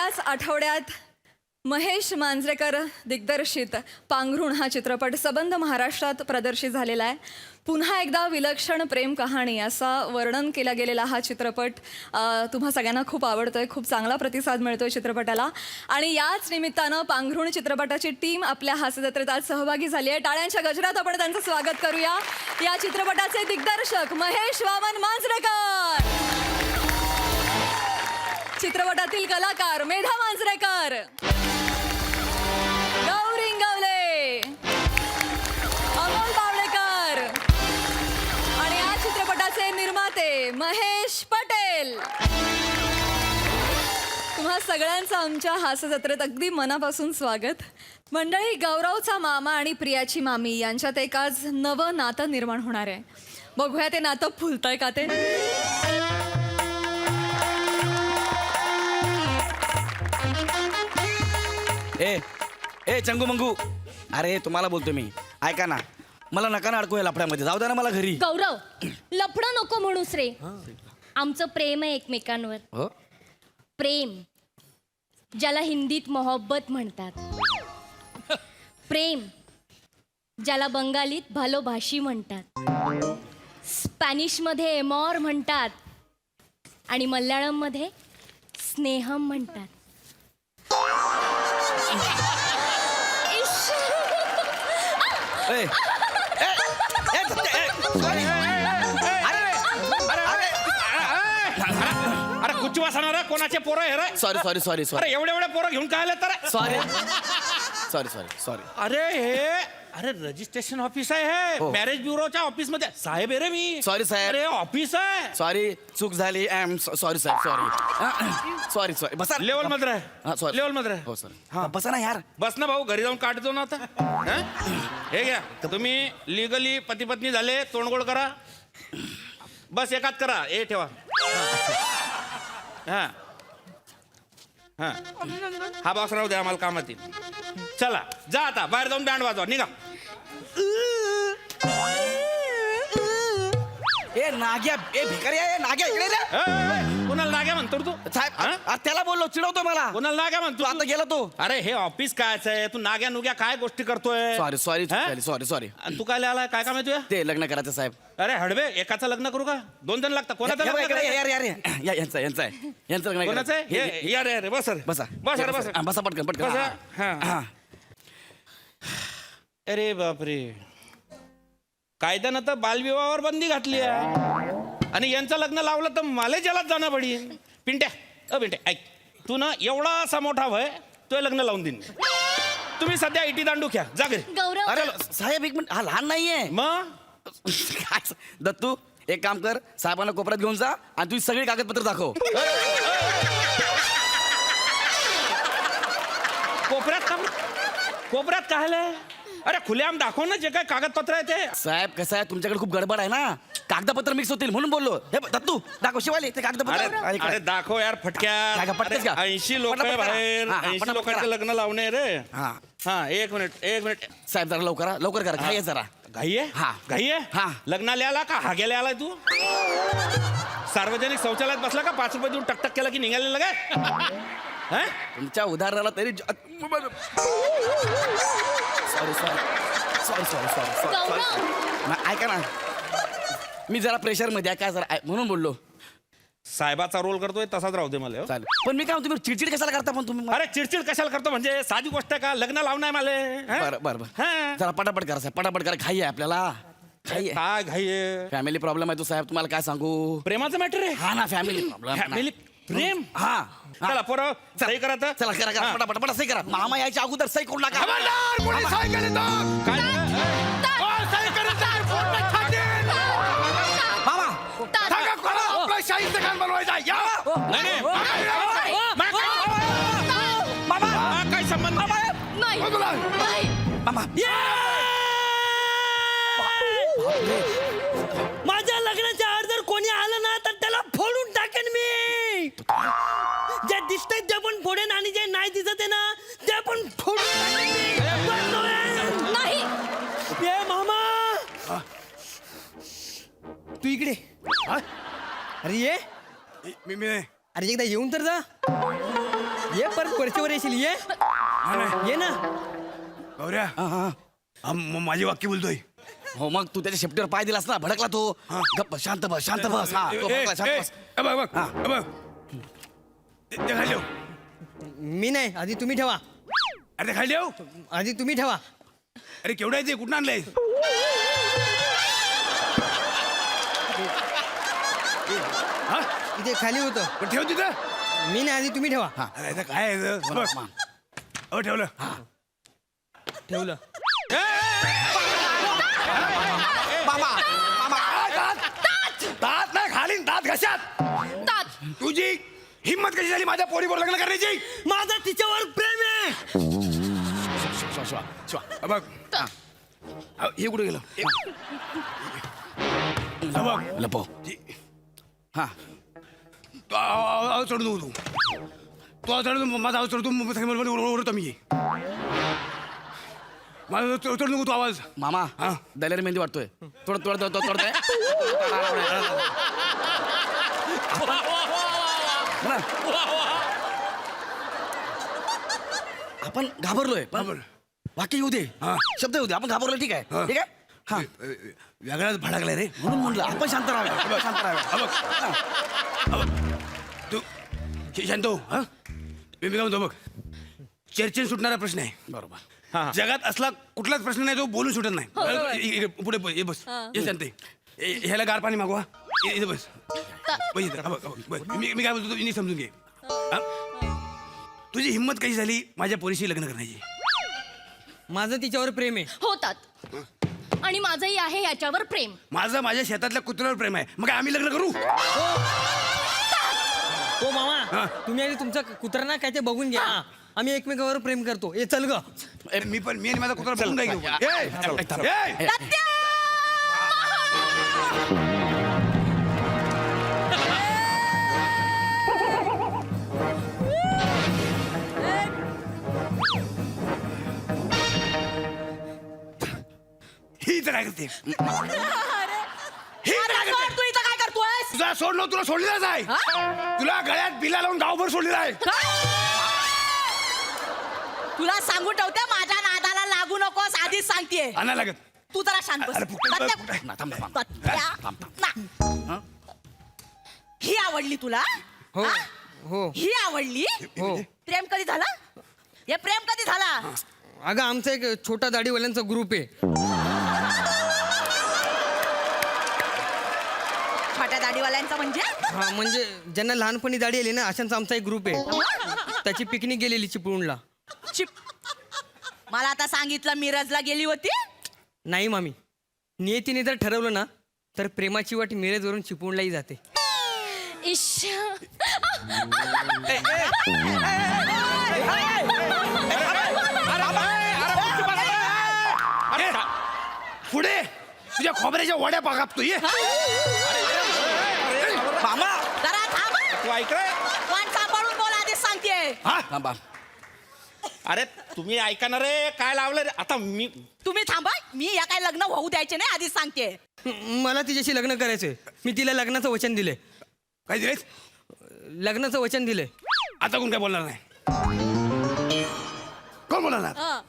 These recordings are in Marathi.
गेल्याच आठवड्यात महेश मांजरेकर दिग्दर्शित पांघरुण हा चित्रपट सबंध महाराष्ट्रात प्रदर्शित झालेला आहे. पुन्हा एकदा विलक्षण प्रेम कहाणी असा वर्णन केला गेलेला हा चित्रपट तुम्हा सगळ्यांना खूप आवडतोय. खूप चांगला प्रतिसाद मिळतोय चित्रपटाला आणि याच निमित्तानं पांघरुण चित्रपटाची टीम आपल्या हास्यजत्रेत आज सहभागी झाली आहे. टाळ्यांच्या गजरात आपण त्यांचं स्वागत करूया. या चित्रपटाचे दिग्दर्शक महेश वामन मांजरेकर, चित्रपटातील कलाकार मेधा मांजरेकर, गौरी इंगवले, अमोल बावळेकर आणि या चित्रपटाचे निर्माते महेश पटेल. तुम्हा सगळ्यांचं आमच्या हास्यजत्रेत अगदी मनापासून स्वागत. मंडळी, गौरवचा मामा आणि प्रियाची मामी यांच्यात एक आज नवं नातं निर्माण होणार आहे. बघूया ते नातं फुलतंय का ते. ए ए चंगू मंगू, अरे तुम्हाला बोलतो मी, ऐका ना, मला नका ना अडकू या लफड्यामध्ये, जाऊ द्या ना मला घरी. गौरव, लफडं नको म्हणूस रे. आमचं प्रेम आहे एकमेकांवर. हो, प्रेम ज्याला हिंदीत मोहब्बत म्हणतात, प्रेम ज्याला बंगालीत भालोभाशी म्हणतात, स्पॅनिशमध्ये एमॉर म्हणतात आणि मल्याळममध्ये स्नेहम म्हणतात. ए, ए, ए, अरे कुच्ची वासणार कोणाचे पोरं हे रे? सॉरी सॉरी सॉरी सॉरी अरे एवढे पोरं घेऊन काय आले तर? Sorry sorry sorry sorry. अरे हे अरे रजिस्ट्रेशन ऑफिस आहे हे, हो. मॅरेज ब्युरोच्या ऑफिस मध्ये साहेब आहे रे मी. Sorry, साहेब. अरे ऑफिस आहे. सॉरी, चूक झाली. आय एम सॉरी साहेब, सॉरी सॉरी सॉरी. बसा लेवल मध्ये हा, राह, sorry. लेवल मध्ये राह. हो सर, हा बसा ना यार. बस ना भाऊ, घरी जाऊन काढतो ना आता. हं? हे घ्या, तुम्ही लिगली पती पत्नी झाले, तोंडगोळ करा. बस एकात करा, हे ठेवा. हा हा हा बॉक्स राहू द्या, आम्हाला कामात येईल. चला जा आता, बाहेर जाऊन बँड वाजवा, निघा. ए नाग्या, ए भिकाऱ्या, ए नाग्या इकडे रे. कोणाला नाग्या म्हणतो रे तू? साहेब, हा? त्याला बोललो, चिडवतो मला. कोणाला नाग्या म्हणतो? तू आता गेला तो. अरे हे ऑफिस कायच आहे, तू नाग्या नुग्या काय गोष्टी करतोय? सॉरी सॉरी हा? Sorry sorry. आणि तू काय आलाय, काय काम आहे तुझ्या? ते लग्न करायचं साहेब. अरे हडवे, एकाचं लग्न करू का? 2 जण लागतात. कोणाचं लग्न इकडे करायचं? यार यार या यांचं यांचं आहे, यांचं लग्न कोणाचं आहे? करायचं. हे या रे, बस रे. बसा बस रे, बस. बसा पटकन पटकन. बसा. हा. हा. हा. अरे बापरे, कायद्यानं तर बालविवाहावर बंदी घातली आहे आणि यांचं लग्न लावलं तर मला जलात जाणं पडेल. पिंट्या, पिंट्या ऐक, तू ना एवढा असा मोठा वय, तो लग्न लावून देईन. तुम्ही सध्या इटी दांडू घ्या, जा घरी. गौरव, अरे साहेब एक मिनिट, हा लहान नाहीये. मग काय दत्तू, एक काम कर, साहेबांना कोपऱ्यात घेऊन जा आणि तुझी सगळी कागदपत्र दाखव. कोपऱ्यात काय? अरे खुलेआम दाखव ना जे काय कागदपत्र आहे ते. साहेब कसं आहे, तुमच्याकडे खूप गडबड आहे ना, कागदपत्र मिक्स होतील म्हणून बोललो. हे बघ, दत्तू दाखव, शिवाले ते अरे कागदपत्र. अरे दाखव यार फटक्या. काय का, पटकन का? 80 लोक पटापट करा. बाहेर, हा, हा, 80 पटापट लोकांचं करा. लग्न लावणे रे. हा हा, एक मिनिट. साहेब जरा लवकर करा, घाई आहे जरा. घाई आहे? हा. घाई आहे? हा. लग्नाला आला का हाग्याला आलाय तू? सार्वजनिक शौचालयात बसला का 5 रुपये देऊन टकटक केला की निघालेलं काय? हा? तुमच्या उदाहरणाला तरी sorry sorry sorry sorry sorry Gaurav, ऐका ना, मी जरा प्रेशर मध्ये आहे, काय जरा म्हणून बोललो. साहेबाचा रोल करतोय तसाच राहू दे मला हो. चालेल, पण मी काय तुम्ही चिडचिड कशाला करता पण तुम्ही? अरे चिडचिड कशाला करतो म्हणजे साधी गोष्ट आहे का? लग्न लावणार मला. हा? बरं बरं बरं, हा. जरा पटापट करा साहेब, पटापट करा, घाई आहे आपल्याला, घाई आहे. काय घाई आहे? फॅमिली प्रॉब्लेम आहे तो साहेब, तुम्हाला काय सांगू. प्रेमाचं मॅटर आहे. हा ना, फॅमिली प्रॉब्लेम. फॅमिली प्रेम. हा चला पोरं सही करा आता. चला करा करा, हा. पटापट पटा सही करा. मामा यायच्या अगोदर सही करून टाका. खबरदार, कोणी सही केली तर? काय? ओ, सही करा तर, पोट में खातील. मामा सांगा कोणाला आपलं शाहीचं काम बनवायचं आहे? या. नाही, नाही. हा, काय संबंध? नाही, नाही. मामा माझ्या लग्नाच्या आड जर कोणी आलं ना तर त्याला फोडून टाकेन मी. जे दिसतंय ते पण फोडेन आणि जे नाही दिसत आहे ना ते पण फोडून टाकेन मी. नाही. ए मामा, तू इकडे. अरे ये, मी अरे एकदा येऊन तर जा. ये परत वरच्यावर येशील ये ये ना. गौऱ्या माझी वाक्य बोलतोय. हो मग तू त्याच्या शेपटीवर पाय दिलास ना, भडकला तो. गप्प शांत बस शांत बस. हा, तो भडकला, शांत बस. बघ ते खाली ठेव. मी नाही, आधी तुम्ही ठेवा. अरे ते खाली ठेव. आधी तुम्ही ठेवा. अरे केवढं आहे ते, कुठं आणलंय? हा इथे खाली होतं. पण ठेव तिथं. मी नाही, आधी तुम्ही ठेवा. अरे आता काय आहे इथं? बघ. हो ठेवलं. ठेवलं. दात नाही घालीन, दात घशात. तुझी हिम्मत कशी झाली माझ्या पोरीवर लग्न करण्याची? माझं तिच्यावर प्रेम आहे. बघ हे कुठे गेलं? बघ लपो. हा तू आवाज चढू नको. तू आवाज चढू, माझा आवाज चढतो, ओरडतो मी. माझा चढू नको तू आवाज. मामा हा. दलेर मेहंदी वाटतोय. तोडतोय. आपण घाबरलोय पण घाबर. वाक्य येऊ दे, हा. शब्द येऊ दे. आपण घाबरलो, ठीक आहे. हा. ठीक आहे. हा वेगळाच भडकलाय रे. म्हणून म्हणलं आपण शांत राहावं. शांत राहावं. तू शांत हो. हा मी काय म्हणतो बघ, चर्चेन सुटणारा प्रश्न आहे. बरोबर. जगात असला कुठलाच प्रश्न नाही जो बोलून सुटत नाही. पुढे ये बस. ये शांत. ह्याला गार पाणी मागवा. इथे बस. बस इथं. हा, बघ. मी काय बोलतो तुम्ही समजून घे. हा? तुझी हिंमत कशी झाली माझ्या पोरीशी लग्न करण्याची? माझं तिच्यावर प्रेम आहे. होतात. आणि माझंही आहे याच्यावर प्रेम. माझं माझ्या शेतातल्या कुत्र्यावर प्रेम आहे. मग काय आम्ही लग्न करू? हो मामा, हा. तुम्ही आधी तुमचा कुत्रा ना काय ते बघून घ्या. आम्ही एकमेकावर प्रेम करतो. ए चल ग. मी आणि माझा कुत्रा बघून काय घेऊ? ए! ही इथं काय करते? ही इथं काय करते? तू इथं काय करतोय? तुझा सोड ना, तुला सोडलेलाच आहे. तुला गळ्यात बिला लावून गावभर सोडलेला आहे. तुला सांगून ठेवते, माझ्या नादाला लागू नकोस, आधीच सांगतेय. आणा लागत. तू जरा शांत बस. अरे, फुकट बघ, सत्या- फुकट. ना, थांब, थांब. सत्या- ना. ही आवडली तुला? हो हा? हो ही आवडली? हो. प्रेम कधी झाला? हे प्रेम कधी झाला? अगं आमचा एक छोटा दाढीवाल्यांचा ग्रुप आहे. छोट्या दाढीवाल्यांचा म्हणजे? हा म्हणजे ज्यांना लहानपणी दाढी आली ना अशांचा आमचा एक ग्रुप आहे. त्याची पिकनिक गेलेली चिपळूणला. मला आता सांगितलं मिरजला गेली होती. नाही मामी, नियतीने जर ठरवलं ना तर प्रेमाची वाट मिरजवरून चिपळूणलाही जाते. इश्श. पुढे तुझ्या खोबऱ्याच्या वड्या कापतो. ये मामा जरा थांब. तू ऐकलंय? पण सांभाळून बोल, आधीच सांगतेय. थांबा. अरे तुम्ही ऐका ना रे, काय लावलं रे आता मी. तुम्ही थांबा. मी या काय लग्न होऊ द्यायचे नाही, आधीच सांगते. मला तिच्याशी लग्न करायचंय. मी तिला लग्नाचं वचन दिले. काय दिलेस? लग्नाचं वचन दिले. आता कोण काय बोलणार नाही? कोण बोलणार?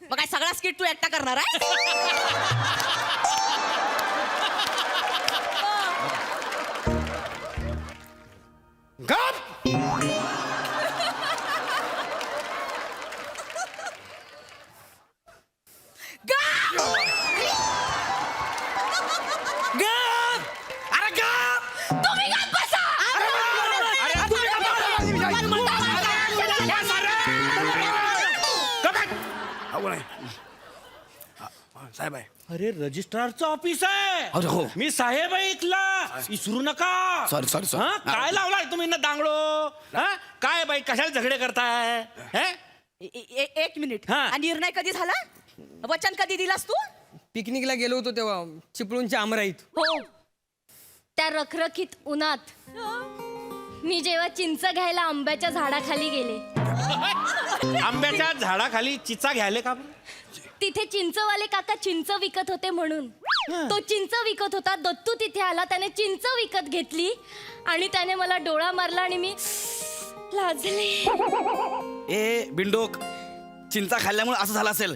मग काय सगळा स्किट तू एकटा करणार आहे? गप! अरे गप! तुम्ही गप्प बसा. हा, कोण आहे? साहेब आहे. अरे रजिस्ट्रारचं ऑफिस आहे. अरे हो. मी साहेब आहे इथला. विसरू नका. सॉरी हा काय लावलाय तुम्ही ना दांगडो? हा काय बाई कशाला झगडे करताय? हे? एक मिनिट. हा. आणि निर्णय कधी झाला? वचन कधी दिलास तू? पिकनिकला गेलो होतो तेव्हा चिपळूणच्या आमराईत. हो. त्या रखरखीत उन्हात मी जेव्हा चिंच घ्यायला आंब्याच्या झाडाखाली गेले, आंब्याच्या झाडाखाली चिचा घ्यायले का? तिथे चिंचवाले काका चिंच विकत होते म्हणून. तो चिंच विकत होता. दत्तू तिथे आला, त्याने चिंच विकत घेतली आणि त्याने मला डोळा मारला आणि मी लाजले. ए बिंडोक, चिंचा खाल्ल्यामुळे असं झालं असेल.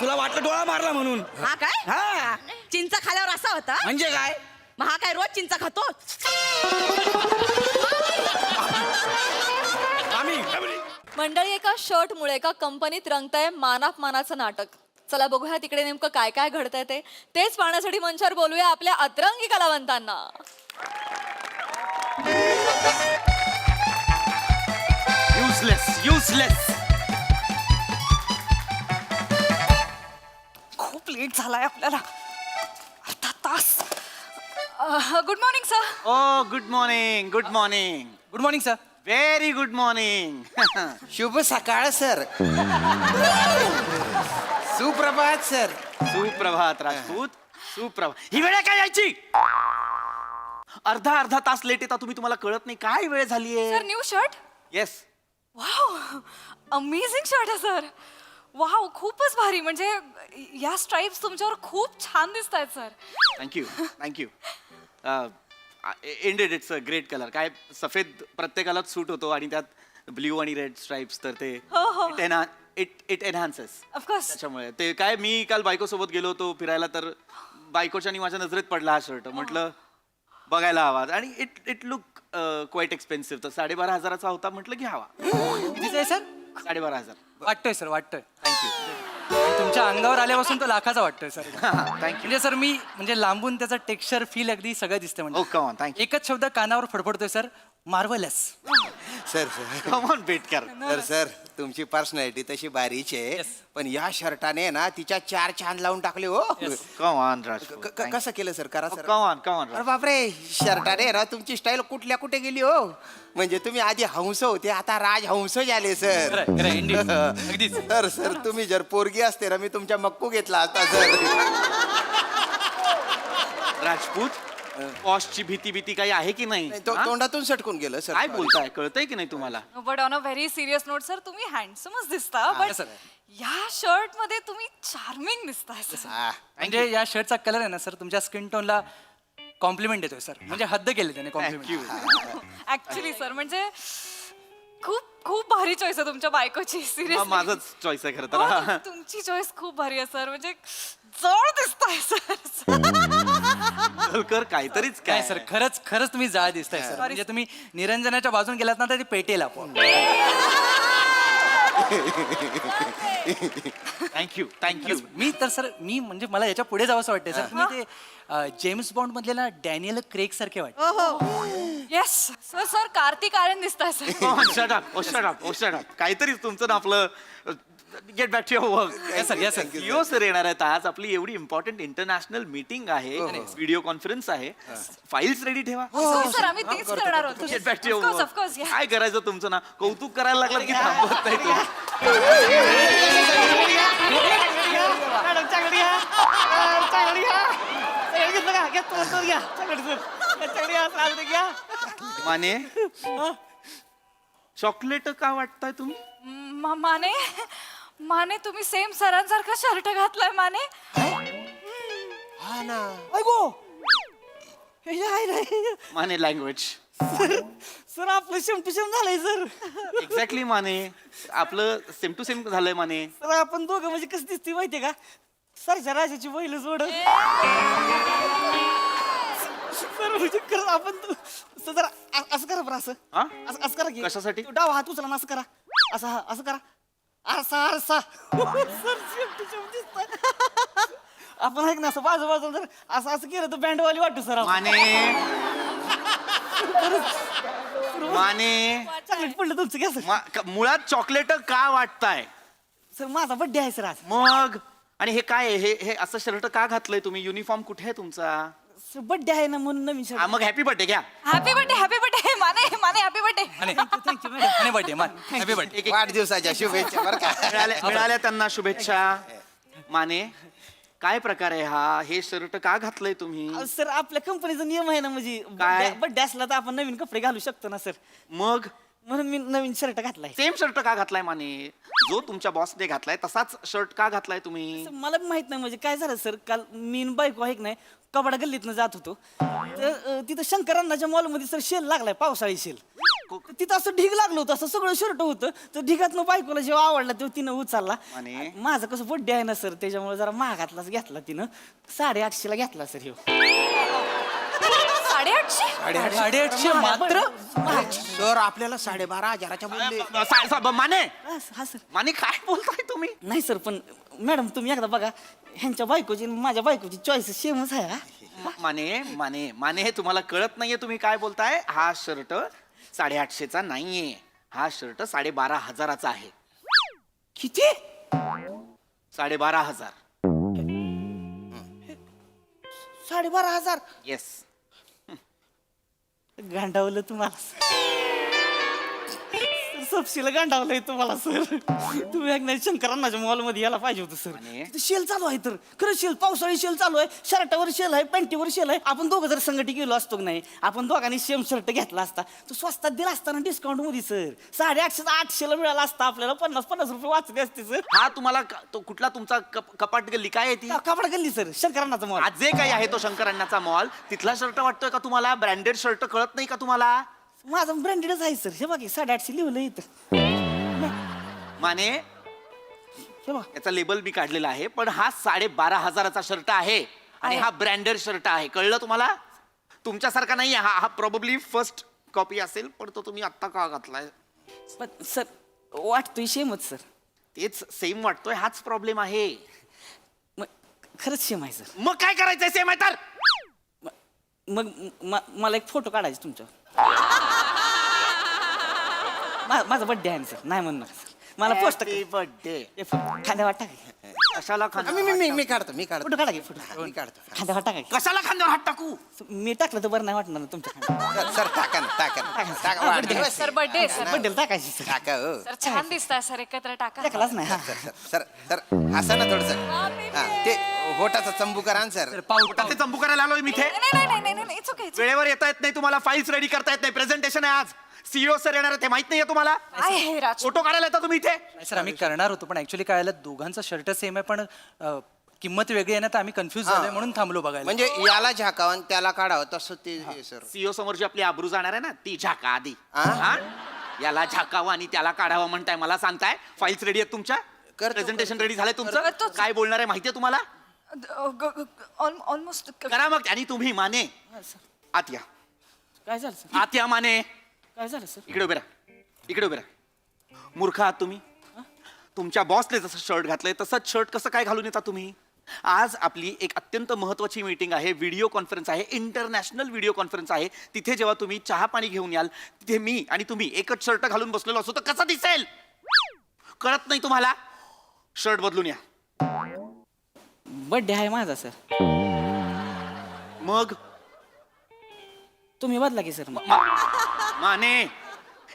तुला वाटलं डोळा मारला म्हणून. हा काय हा चिंचा खाल्यावर असा होता म्हणजे काय? मग हा काय रोज चिंचा खातो आम्ही मंडळी, एका शर्टमुळे एका कंपनीत रंगतंय मानापमानाचं नाटक. चला बघूया तिकडे नेमकं काय काय घडतंय तेच पाहण्यासाठी मंचावर बोलूया आपल्या अतरंगी कलावंतांना. युजलेस खूप लेट झालाय आपल्याला, अर्धा तास. Good morning sir. ओ good morning good morning good morning sir. Very good morning शुभ सकाळ सर. सुप्रभात सर. सुप्रभात राजपूत सुप्रभात. ही वेळ आहे काय यायची? अर्धा तास लेट येता तुम्ही, तुम्हाला कळत नाही काय वेळ झालीये? Sir, new shirt. Yes. Wow, amazing shirt आहे सर. वाव, खूपच भारी. म्हणजे या स्ट्राइप्स तुमच्यावर खूप छान दिसत आहेत sir. Thank you ended it's a great colour. काय सफेद प्रत्येकालाच सूट होतो आणि त्यात ब्ल्यू आणि रेड स्ट्राइप्स तर ते इट एनहान्सेस. ऑफकोर्स. त्याच्यामुळे ते काय, मी काल बायको सोबत गेलो होतो फिरायला, तर बायकोच्या आणि माझ्या नजरेत पडला हा शर्ट. म्हटलं बघायला हवा, आणि इट लुक क्वाईट एक्सपेन्सिव्ह. तर 12,500चा होता, म्हटलं घ्यावा. कितीचं आहे सर? 12,500. वाटतोय सर, वाटतोय. थँक्यू. तुमच्या अंगावर आल्यापासून तो लाखाचा वाटतोय सर. थँक्यू. म्हणजे सर मी म्हणजे लांबून त्याचा टेक्स्चर फील अगदी सगळं दिसतं. ओ म्हणजे कम ऑन, थँक्यू. एकच शब्द कानावर फडफडतोय sir, marvellous. Sir sir come on Betkar. Sir sir तुमची पर्सनॅलिटी तशी बारीच आहे, Yes. पण या शर्टाने ना तिच्या 4 चांद लावून टाकले हो. Come on Rajput. कसं केलं सर? करा सर. Come on. अरे बापरे, शर्टाने ना तुमची स्टाईल कुठल्या कुठे गेली हो. म्हणजे तुम्ही आधी हंस होते, आता राजहंस झाले सर. खरंय, खरंय, indeed. अगदीच. सर सर तुम्ही जर पोरगी असते ना, मी तुमच्या मक्कू घेतला असता सर. राजपूत, पॉशची भीती काही आहे की नाही? हा? तोंडातून सटकून गेलं सर. काय बोलताय, कळतंय की नाही तुम्हाला? But on a very serious note sir, तुम्ही हँडसमच दिसता, बट sir. या शर्ट मध्ये तुम्ही चार्मिंग दिसताय सर. हा. म्हणजे या शर्टचा कलर आहे ना सर, तुमच्या स्किन टोनला कॉम्प्लिमेंट देतोय सर. म्हणजे हद्द केली त्याने कॉम्प्लिमेंट. ऍक्च्युली सर, म्हणजे खूप खूप भारी चॉईस आहे तुमच्या बायकोची. सिरियस, माझंच चॉईस आहे खरं तर. तुमची चॉईस खूप भारी आहे सर. म्हणजे जवळ दिसताय सर. कर काहीतरीच काय काय सर, खरंच तुम्ही जाळ दिसताय सर. म्हणजे तुम्ही निरंजनाच्या बाजून गेलात ना तर ती पेटेल आपण. थँक्यू. मी तर सर म्हणजे मला याच्या पुढे जावं असं वाटतंय सर. तुम्ही ते जेम्स बॉन्ड मधले ना डॅनियल क्रेग सारखे वाटते. Yes sir. Sir, Kartik Aryan दिसताय सर. Shut up. काहीतरीच तुमचं ना आपलं. Get back to your work. Yes, sir, yes, sir. CEO sir येणार आहेत आज. आपली एवढी इम्पॉर्टंट इंटरनॅशनल मीटिंग आहे, व्हिडिओ कॉन्फरन्स आहे. फाईल्स रेडी ठेवा. सर, आम्ही तेच करणार होतो. Get back to Of course, of course, yeah. काय करायचं तुमचं ना, कौतुक करायला लागलं की थांबत नाही तुम्ही. माने, चॉकलेट का वाटताय तुम्ही? माने, माने तुम्ही सेम सरांसारखा शर्ट घातलाय माने. हा ना. माने लँग्वेज. सर आपलं शेम टू शेम झालंय सर. एक्झॅक्टली माने, आपलं सेम टू सेम झालंय माने. सर आपण दोघं म्हणजे कसं दिसते माहितीये का? सरच्या राजाची बैल जोड. सर म्हणजे खरंच आपण सर जरा असं करा बरं, असं हा? असं करा की. कशासाठी? तो डावा हात उचला ना, असं करा. असं करा. आरसा. सर शेम टू शेम दिसतंय. आपण ऐक ना, असं बाजूला जर असं केलं तर बँडवाली वाटतो सर. माने चॉकलेट पडलं तुमचं घ्या सर. मुळात चॉकलेट का वाटताय? सर माझा बड्डे आहे सर आज. मग आणि हे काय आहे? हे असं शर्ट का घातलंय तुम्ही? युनिफॉर्म कुठे आहे तुमचा? सर बड्डे आहे ना म्हणून नवीन हा, शर्ट. मग हॅपी बर्थडे घ्या. Happy birthday Mane happy birthday. Thank you madam. आणि बर्थडे मान हॅपी बर्थडे. वाढदिवसाच्या शुभेच्छा बरं का. मिळाल्या त्यांना शुभेच्छा. माने, काय प्रकार आहे हा? हे शर्ट का घातलंय तुम्ही? सर आपल्या कंपनीचा नियम आहे ना, म्हणजे काय? बड्डे असला तर आपण नवीन कपडे घालू शकतो ना सर. मग म्हणून मी नवीन शर्ट घातलाय. सेम शर्ट का घातलाय माने? जो तुमच्या बॉसने घातलाय तसाच शर्ट का घातलाय तुम्ही? मला बी माहित नाही म्हणजे काय झालं सर, काल मी न बायको आहे की नाही कबाडा गल्लीतनं जात होतो, तर तिथं शंकरांनाच्या मॉलमध्ये सर शेल लागलाय, पावसाळी शेल. तिथं असं ढीग लागलं होतं, असं सगळं शर्ट होतं, तर ढिगातनं बायकोला जेव्हा आवडला तेव्हा तिनं उचलला. आणि? माझं कसं बड्डे आहे ना सर, त्याच्यामुळे जरा महागातलाच घेतला तिनं, 850 घेतला सर ह्यो. 850? 850 मात्र. सर आपल्याला 12,500 बोलले. माने हा सर. माने काय बोलताय तुम्ही? नाही सर, पण मॅडम तुम्ही एकदा बघा, ह्यांच्या बायकोची आणि माझ्या बायकोची चॉईस सेमच आहे. माने माने माने हे तुम्हाला कळत नाहीये तुम्ही काय बोलताय? हा शर्ट 850चा नाहीये, हा शर्ट 12,500चा आहे. किती? 12,500. 12,500? येस. गांडावलं तुम्हाला सबशीला गांडावलंय तुम्हाला सर. तुम्ही एक नाही शंकरांनाच्या मॉलमध्ये यायला पाहिजे होतं सर. आणि? तिथं शेल चालू आहे, तर खरं शेल, पावसाळी शेल चालू आहे, शर्टावर शेल आहे, पॅन्टीवर शेल आहे. आपण दोघं जर संघटी गेलो असतो की नाही, आपण दोघांनी सेम शर्ट घेतला असता, तो स्वस्तात दिला असता ना डिस्काउंट मध्ये सर. 850 800ला मिळाला असता आपल्याला, 50 रुपये वाचले असते सर. हा तुम्हाला तो कुठला तुमचा कपाट गल्ली काय आहे ती? कापड गल्ली सर, शंकरांनाचा मॉल. आज जे काही आहे तो शंकरांनाचा मॉल, तिथला शर्ट वाटतोय का तुम्हाला? ब्रँडेड शर्ट कळत नाही का तुम्हाला? माझं ब्रँडेडच आहे सर. हे बघा 850 लिहिलं इथं. माने हे बघा. याचा लेबल मी काढलेला आहे, पण हा 12,500चा शर्ट आहे आणि हा ब्रँडेड शर्ट आहे. कळलं तुम्हाला? तुमच्यासारखा नाही हा, हा प्रॉब्ली फर्स्ट कॉपी असेल, पण तो तुम्ही आत्ता का घातलाय? पण सर वाटतोय सेमच सर. तेच सेम वाटतोय, हाच प्रॉब्लेम आहे. मग खरंच सेम आहे सर. मग काय करायचंय? सेम आहे तर मग मला एक फोटो काढायचा तुमचा. माझा बर्थडे आहे ना सर, नाही म्हणणार सर. मला पोस्ट बर्थडे खांद्या वाटा कशाला मी काढतो फोटो काढा की, फोटो मी काढतो. खांद्या वाटा काय. कशाला खांद्यावर हात टाकू? मी टाकलं तर बरं नाही वाटणार ना तुमच्या खांद्यावर. सर टाका ना टाका वाढदिवस सर बर्थडे सर. बड्डेला टाकायची सर. टाका हो. सर छान दिसताय सर, एकत्र टाका. टाकलाच नाही. हा. सर हसा ना थोडस. ते होटाचा चंबू करा ना सर. पोटाचे चंबू करायला आलोय मी इथे. नाही इट्स ओके. वेळेवर येता येत नाही तुम्हाला, फाईल्स रेडी करता येत नाही, प्रेझेंटेशन आहे आज, सीईओ सर येणार आहे, ते माहित नाहीये तुम्हाला? काय हे राज? फोटो काढायला येता तुम्ही इथे? नाही सर, आम्ही करणार होतो, पण ऍक्च्युली काय झालं, दोघांचा शर्ट सेम आहे, पण किंमत वेगळी आहे ना, तर आम्ही कन्फ्युज झालोय म्हणून थांबलो बघायला. म्हणजे याला झाकावं आणि त्याला काढावं तसं ते हे सर. सीईओ समोर जी आपली आबरू जाणार आहे ना, ती झाका आधी. हा? हा? याला झाकावं आणि त्याला काढावं म्हणताय, मला सांगताय फाईल्स रेडी आहेत तुमच्या? करतो. प्रेझेंटेशन रेडी झालंय तुमचं? करतोच. काय बोलणार आहे माहितीये तुम्हाला? ऑलमोस्ट. करा मग. आणि तुम्ही माने आत या, काय झालं सर? आत या माने. काय झालं सर? इकडे उभे राहा, इकडे उभे राहा. मूर्ख आहात तुम्ही. तुमच्या बॉसने जसं शर्ट घातलंय तसंच शर्ट कसं काय घालून येता तुम्ही? आज आपली एक अत्यंत महत्वाची मीटिंग आहे, व्हिडिओ कॉन्फरन्स आहे, इंटरनॅशनल व्हिडिओ कॉन्फरन्स आहे. तिथे जेव्हा तुम्ही चहा पाणी घेऊन याल, तिथे मी आणि तुम्ही एकच शर्ट घालून बसलेलो असतो तर कसं दिसेल? कळत नाही तुम्हाला? शर्ट बदलून या. बर्थडे आहे माझा सर. मग तुम्ही बदला की सर. माने,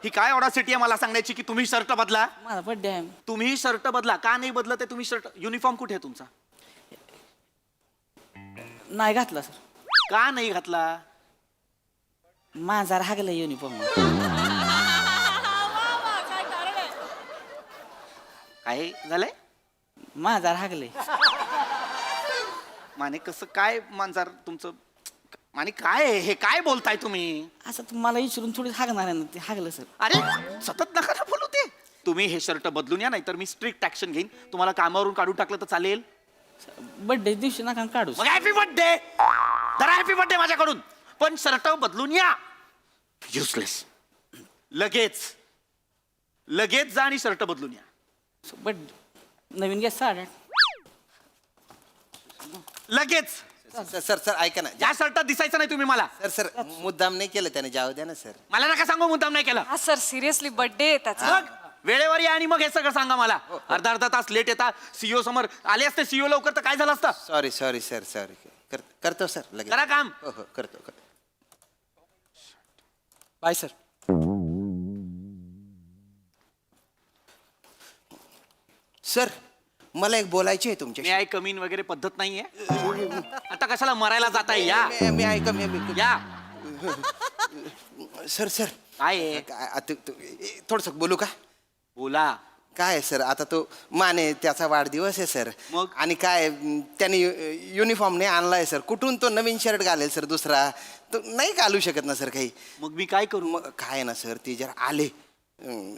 ही काय ऑडॉसिटी आहे मला सांगण्याची की तुम्ही शर्ट बदला? माझा बर्थडे आहे. तुम्ही शर्ट बदला. का नाही बदलत आहे तुम्ही शर्ट? युनिफॉर्म कुठे आहे तुमचा? नाही घातला सर. का नाही घातला? माझा रागला युनिफॉर्म. काय झालंय? माझा रागले. माने कसं काय मांजर तुमचं? माने काय आहे? हे काय बोलताय तुम्ही? असं तुम्हाला विचारून थोडी हागणार आहे ना, ते हागलं सर. अरे सतत नका ना बोलू ते. तुम्ही हे शर्ट बदलून या, नाही तर मी स्ट्रिक्ट ऍक्शन घेईन. तुम्हाला कामावरून काढून टाकलं तर चालेल? बर्थडे दिवशी नका काढू. मग हॅपी बर्थडे, जरा हॅपी बर्थडे माझ्याकडून, पण शर्ट बदलून या. युजलेस. लगेच लगेच जा आणि शर्ट बदलून या. बर्थडे नवीन गॅस 8:30. लगेच. सर ऐका ना. या शर्टात दिसायचं नाही तुम्ही मला. सर मुद्दाम नाही केलं त्याने, जाऊ द्या ना सर. मला नका सांगू मुद्दाम नाही केलं. हा सर सिरियसली बर्थडे आहे त्याचा. मग वेळेवर या आणि मग हे सगळं सांगा मला. अर्धा तास लेट येता. सीईओ समोर आले असते सीईओ लवकर तर काय झालं असतं? Sorry sir sorry. करतो सर लगेच. करा काम. हो करतो. Bye sir. सर मला एक बोलायचे आहे मी तुमच्याशी. आय कमीन वगैरे पद्धत नाहीये. आता कशाला मरायला जाताय? या मी ऐका मी या. सर काय आहे थोडस बोलू का? बोला. काय आहे सर, आता तो माने त्याचा वाढदिवस आहे सर. मग? आणि काय त्याने युनिफॉर्म नाही आणलाय सर. कुठून तो नवीन शर्ट घालेल सर दुसरा? तो नाही घालू शकत ना सर काही. मग मी काय करू? मग काय ना सर, ते जर आले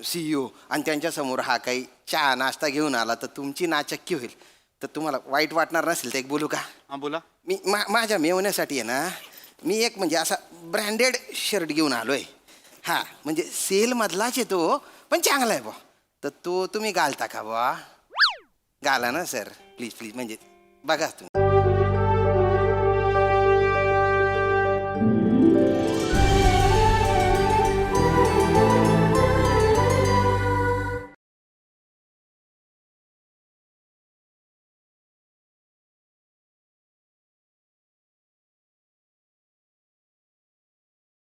CEO आणि त्यांच्या समोर हा काही चहा नाश्ता घेऊन आला तर तुमची नाचक्की होईल. तर तुम्हाला वाईट वाटणार नसेल तर एक बोलू का? हा बोला. मी माझ्या मेवण्यासाठी आहे ना, मी एक म्हणजे असा ब्रँडेड शर्ट घेऊन आलोय. हा म्हणजे सेलमधलाच येतो पण चांगला आहे बा. तर तो तुम्ही घालता का बा? घाला ना सर, प्लीज प्लीज, म्हणजे बघा तुम्ही.